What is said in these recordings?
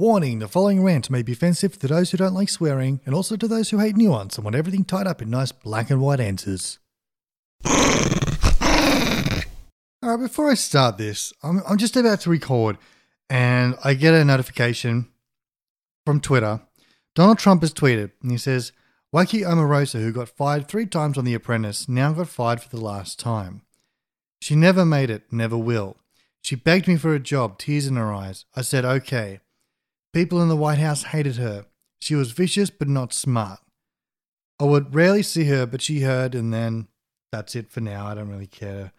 Warning, the following rant may be offensive to those who don't like swearing and also to those who hate nuance and want everything tied up in nice black and white answers. Alright, before I start this, I'm just about to record and I get a notification from Twitter. Donald Trump has tweeted and he says, Waiki Omarosa, who got fired 3 times on The Apprentice, now got fired for the last time. She never made it, never will. She begged me for a job, tears in her eyes. I said, okay. People in the White House hated her. She was vicious but not smart. I would rarely see her, but she heard, and then that's it for now. I don't really care.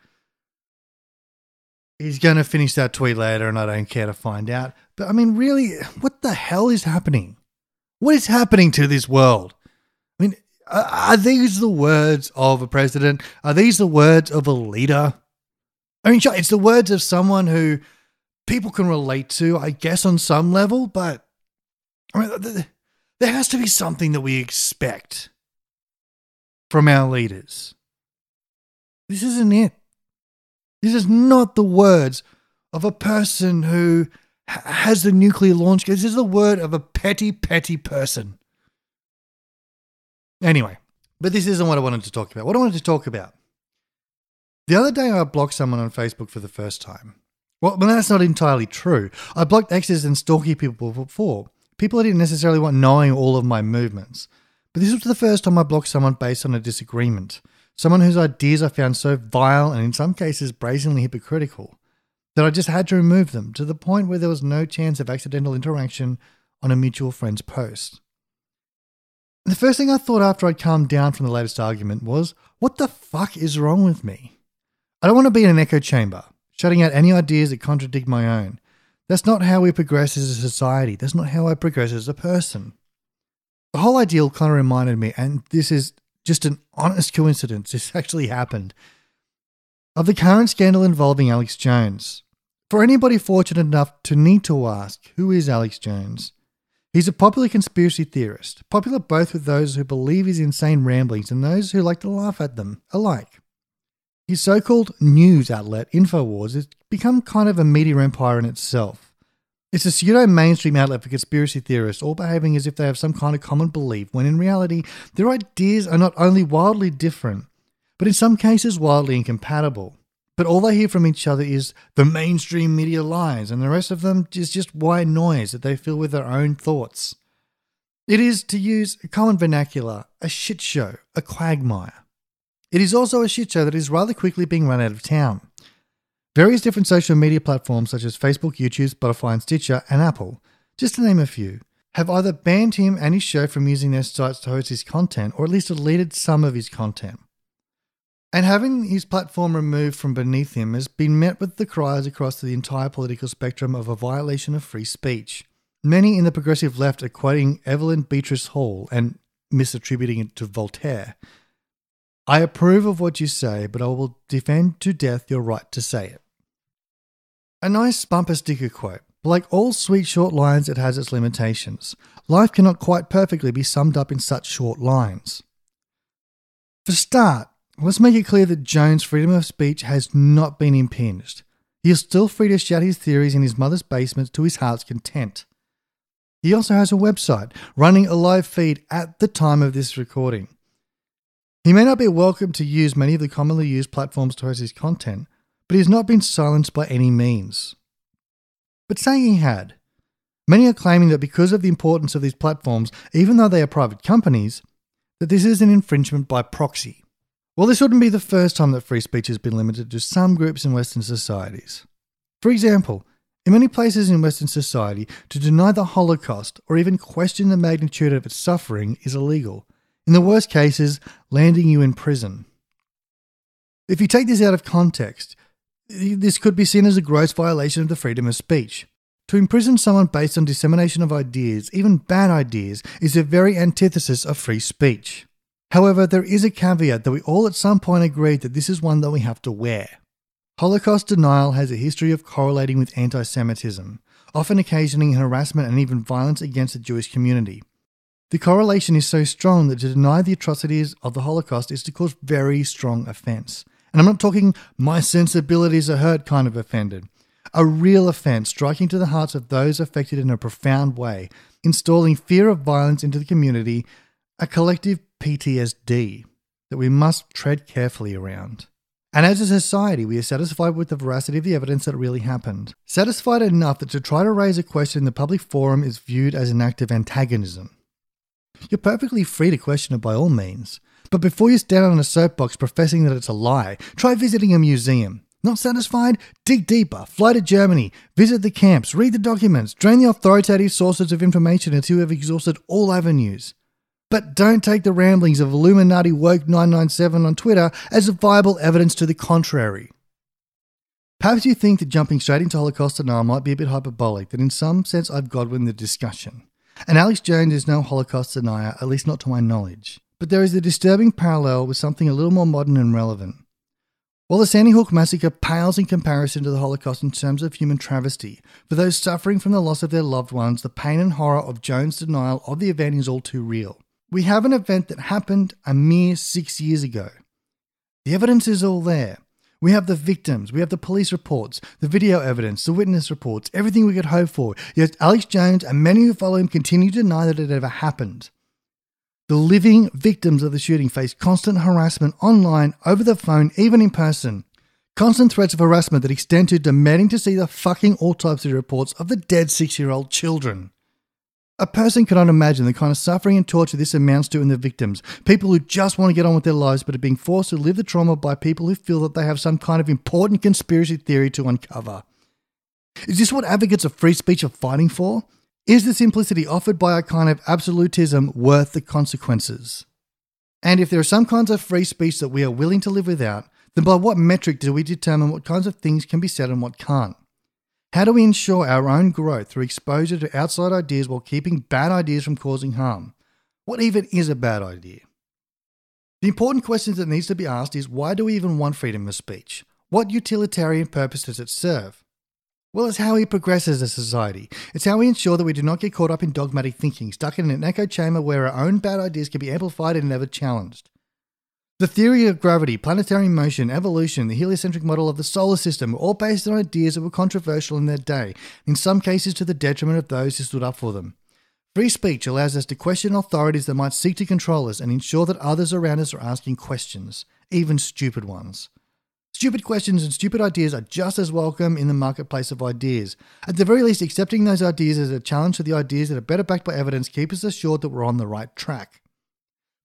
He's going to finish that tweet later, and I don't care to find out. But I mean, really, what the hell is happening? What is happening to this world? I mean, are these the words of a president? Are these the words of a leader? I mean, sure, it's the words of someone who people can relate to, I guess, on some level, but I mean, there has to be something that we expect from our leaders. This isn't it. This is not the words of a person who has the nuclear launch. This is the word of a petty, petty person. Anyway, but this isn't what I wanted to talk about. What I wanted to talk about. The other day I blocked someone on Facebook for the first time. Well, that's not entirely true. I blocked exes and stalky people before. People I didn't necessarily want knowing all of my movements. But this was the first time I blocked someone based on a disagreement. Someone whose ideas I found so vile and in some cases brazenly hypocritical that I just had to remove them to the point where there was no chance of accidental interaction on a mutual friend's post. And the first thing I thought after I'd calmed down from the latest argument was, what the fuck is wrong with me? I don't want to be in an echo chamber, shutting out any ideas that contradict my own. That's not how we progress as a society. That's not how I progress as a person. The whole ideal kind of reminded me, and this is just an honest coincidence, this actually happened, of the current scandal involving Alex Jones. For anybody fortunate enough to need to ask, who is Alex Jones? He's a popular conspiracy theorist, popular both with those who believe his insane ramblings and those who like to laugh at them alike. His so-called news outlet, InfoWars, has become kind of a media empire in itself. It's a pseudo-mainstream outlet for conspiracy theorists, all behaving as if they have some kind of common belief, when in reality, their ideas are not only wildly different, but in some cases wildly incompatible. But all they hear from each other is the mainstream media lies, and the rest of them is just white noise that they fill with their own thoughts. It is, to use a common vernacular, a shit show, a quagmire. It is also a shit show that is rather quickly being run out of town. Various different social media platforms such as Facebook, YouTube, Spotify and Stitcher and Apple, just to name a few, have either banned him and his show from using their sites to host his content or at least deleted some of his content. And having his platform removed from beneath him has been met with the cries across the entire political spectrum of a violation of free speech. Many in the progressive left are quoting Evelyn Beatrice Hall and misattributing it to Voltaire. I approve of what you say, but I will defend to death your right to say it. A nice bumper sticker quote. But like all sweet short lines, it has its limitations. Life cannot quite perfectly be summed up in such short lines. For start, let's make it clear that Jones' freedom of speech has not been impinged. He is still free to shout his theories in his mother's basement to his heart's content. He also has a website, running a live feed at the time of this recording. He may not be welcome to use many of the commonly used platforms to host his content, but he has not been silenced by any means. But saying he had, many are claiming that because of the importance of these platforms, even though they are private companies, that this is an infringement by proxy. Well, this wouldn't be the first time that free speech has been limited to some groups in Western societies. For example, in many places in Western society, to deny the Holocaust or even question the magnitude of its suffering is illegal. In the worst cases, landing you in prison. If you take this out of context, this could be seen as a gross violation of the freedom of speech. To imprison someone based on dissemination of ideas, even bad ideas, is the very antithesis of free speech. However, there is a caveat that we all at some point agreed that this is one that we have to wear. Holocaust denial has a history of correlating with anti-Semitism, often occasioning harassment and even violence against the Jewish community. The correlation is so strong that to deny the atrocities of the Holocaust is to cause very strong offence. And I'm not talking my sensibilities are hurt kind of offended. A real offence striking to the hearts of those affected in a profound way, installing fear of violence into the community, a collective PTSD that we must tread carefully around. And as a society, we are satisfied with the veracity of the evidence that really happened. Satisfied enough that to try to raise a question in the public forum is viewed as an act of antagonism. You're perfectly free to question it by all means, but before you stand on a soapbox professing that it's a lie, try visiting a museum. Not satisfied? Dig deeper, fly to Germany, visit the camps, read the documents, drain the authoritative sources of information until you have exhausted all avenues. But don't take the ramblings of Illuminati Woke 997 on Twitter as viable evidence to the contrary. Perhaps you think that jumping straight into Holocaust denial might be a bit hyperbolic, that in some sense I've Godwin the discussion. And Alex Jones is no Holocaust denier, at least not to my knowledge. But there is a disturbing parallel with something a little more modern and relevant. While the Sandy Hook massacre pales in comparison to the Holocaust in terms of human travesty, for those suffering from the loss of their loved ones, the pain and horror of Jones' denial of the event is all too real. We have an event that happened a mere 6 years ago. The evidence is all there. We have the victims, we have the police reports, the video evidence, the witness reports, everything we could hope for. Yet Alex Jones and many who follow him continue to deny that it ever happened. The living victims of the shooting face constant harassment online, over the phone, even in person. Constant threats of harassment that extend to demanding to see the fucking autopsy reports of the dead 6-year-old children. A person cannot imagine the kind of suffering and torture this amounts to in the victims. People who just want to get on with their lives but are being forced to live the trauma by people who feel that they have some kind of important conspiracy theory to uncover. Is this what advocates of free speech are fighting for? Is the simplicity offered by a kind of absolutism worth the consequences? And if there are some kinds of free speech that we are willing to live without, then by what metric do we determine what kinds of things can be said and what can't? How do we ensure our own growth through exposure to outside ideas while keeping bad ideas from causing harm? What even is a bad idea? The important question that needs to be asked is, why do we even want freedom of speech? What utilitarian purpose does it serve? Well, it's how we progress as a society. It's how we ensure that we do not get caught up in dogmatic thinking, stuck in an echo chamber where our own bad ideas can be amplified and never challenged. The theory of gravity, planetary motion, evolution, the heliocentric model of the solar system were all based on ideas that were controversial in their day, in some cases to the detriment of those who stood up for them. Free speech allows us to question authorities that might seek to control us and ensure that others around us are asking questions, even stupid ones. Stupid questions and stupid ideas are just as welcome in the marketplace of ideas. At the very least, accepting those ideas as a challenge to the ideas that are better backed by evidence keeps us assured that we're on the right track.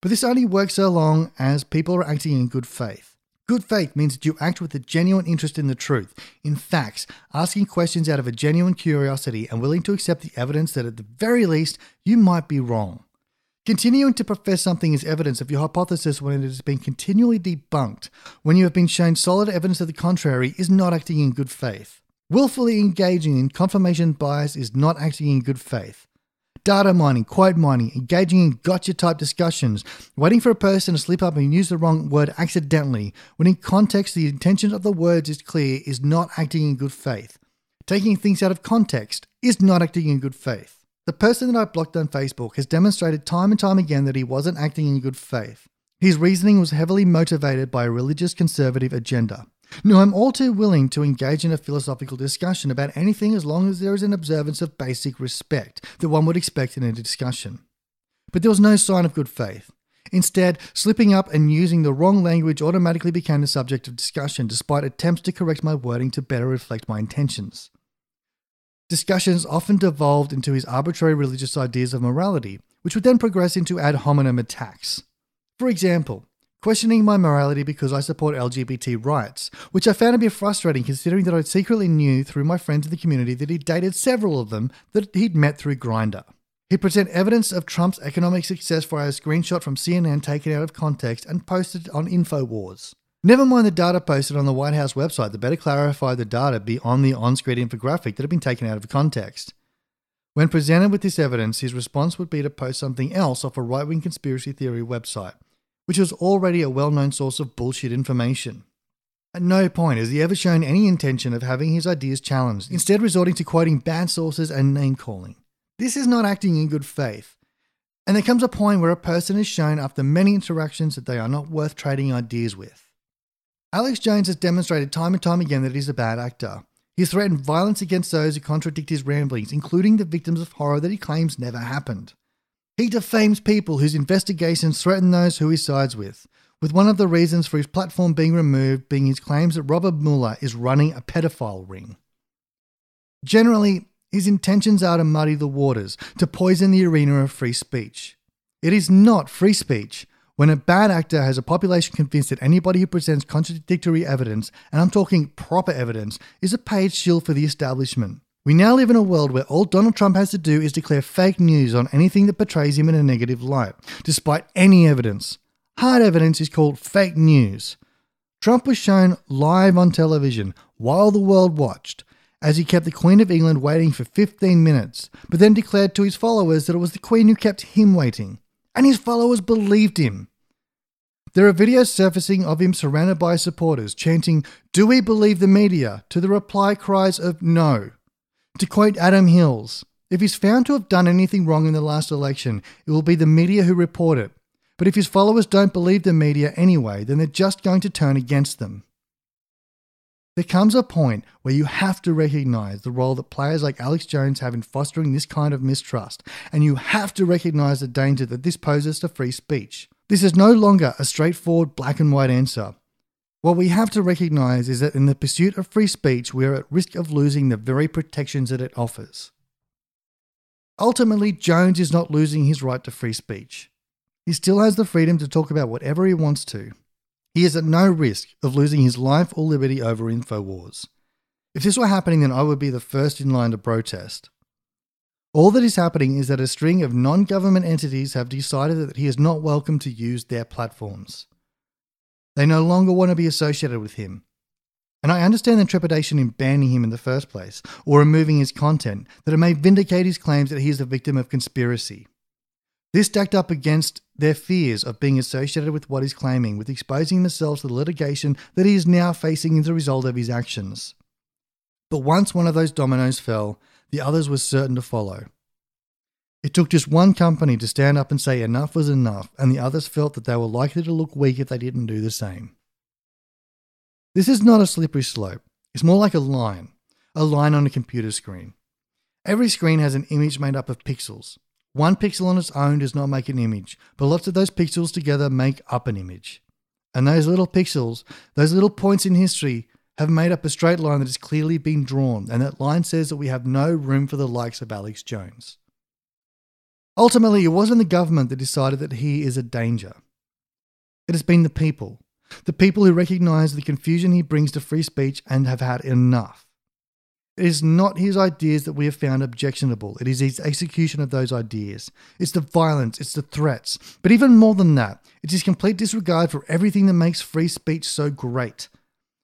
But this only works so long as people are acting in good faith. Good faith means that you act with a genuine interest in the truth, in facts, asking questions out of a genuine curiosity and willing to accept the evidence that at the very least, you might be wrong. Continuing to profess something as evidence of your hypothesis when it has been continually debunked, when you have been shown solid evidence to the contrary, is not acting in good faith. Willfully engaging in confirmation bias is not acting in good faith. Data mining, quote mining, engaging in gotcha-type discussions, waiting for a person to slip up and use the wrong word accidentally, when in context the intention of the words is clear, is not acting in good faith. Taking things out of context is not acting in good faith. The person that I blocked on Facebook has demonstrated time and time again that he wasn't acting in good faith. His reasoning was heavily motivated by a religious conservative agenda. Now, I'm all too willing to engage in a philosophical discussion about anything as long as there is an observance of basic respect that one would expect in a discussion. But there was no sign of good faith. Instead, slipping up and using the wrong language automatically became the subject of discussion despite attempts to correct my wording to better reflect my intentions. Discussions often devolved into his arbitrary religious ideas of morality, which would then progress into ad hominem attacks. For example, questioning my morality because I support LGBT rights, which I found to be frustrating considering that I secretly knew through my friends in the community that he'd dated several of them that he'd met through Grindr. He'd present evidence of Trump's economic success via a screenshot from CNN taken out of context and posted on InfoWars. Never mind the data posted on the White House website that better clarified the data beyond the on-screen infographic that had been taken out of context. When presented with this evidence, his response would be to post something else off a right-wing conspiracy theory website, which was already a well-known source of bullshit information. At no point has he ever shown any intention of having his ideas challenged, instead resorting to quoting bad sources and name-calling. This is not acting in good faith. And there comes a point where a person is shown after many interactions that they are not worth trading ideas with. Alex Jones has demonstrated time and time again that he's a bad actor. He threatened violence against those who contradict his ramblings, including the victims of horror that he claims never happened. He defames people whose investigations threaten those who he sides with one of the reasons for his platform being removed being his claims that Robert Mueller is running a pedophile ring. Generally, his intentions are to muddy the waters, to poison the arena of free speech. It is not free speech when a bad actor has a population convinced that anybody who presents contradictory evidence, and I'm talking proper evidence, is a paid shill for the establishment. We now live in a world where all Donald Trump has to do is declare fake news on anything that portrays him in a negative light, despite any evidence. Hard evidence is called fake news. Trump was shown live on television while the world watched, as he kept the Queen of England waiting for 15 minutes, but then declared to his followers that it was the Queen who kept him waiting. And his followers believed him. There are videos surfacing of him surrounded by supporters chanting, "Do we believe the media?" to the reply cries of "No." To quote Adam Hills, if he's found to have done anything wrong in the last election, it will be the media who report it. But if his followers don't believe the media anyway, then they're just going to turn against them. There comes a point where you have to recognize the role that players like Alex Jones have in fostering this kind of mistrust, and you have to recognize the danger that this poses to free speech. This is no longer a straightforward black and white answer. What we have to recognize is that in the pursuit of free speech, we are at risk of losing the very protections that it offers. Ultimately, Jones is not losing his right to free speech. He still has the freedom to talk about whatever he wants to. He is at no risk of losing his life or liberty over InfoWars. If this were happening, then I would be the first in line to protest. All that is happening is that a string of non-government entities have decided that he is not welcome to use their platforms. They no longer want to be associated with him. And I understand the trepidation in banning him in the first place, or removing his content, that it may vindicate his claims that he is a victim of conspiracy. This stacked up against their fears of being associated with what he's claiming, with exposing themselves to the litigation that he is now facing as a result of his actions. But once one of those dominoes fell, the others were certain to follow. It took just one company to stand up and say enough was enough, and the others felt that they were likely to look weak if they didn't do the same. This is not a slippery slope. It's more like a line on a computer screen. Every screen has an image made up of pixels. One pixel on its own does not make an image, but lots of those pixels together make up an image. And those little pixels, those little points in history, have made up a straight line that has clearly been drawn, and that line says that we have no room for the likes of Alex Jones. Ultimately, it wasn't the government that decided that he is a danger. It has been the people who recognise the confusion he brings to free speech and have had enough. It is not his ideas that we have found objectionable. It is his execution of those ideas. It's the violence, it's the threats. But even more than that, it's his complete disregard for everything that makes free speech so great.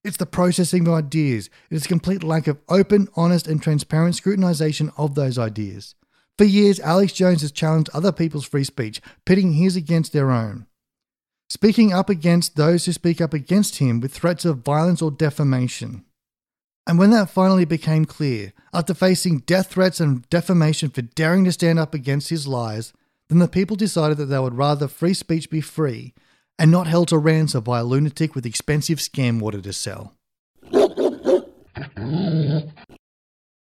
It's the processing of ideas. It is a complete lack of open, honest, and transparent scrutinisation of those ideas. For years, Alex Jones has challenged other people's free speech, pitting his against their own. Speaking up against those who speak up against him with threats of violence or defamation. And when that finally became clear, after facing death threats and defamation for daring to stand up against his lies, then the people decided that they would rather free speech be free and not held to ransom by a lunatic with expensive scam water to sell.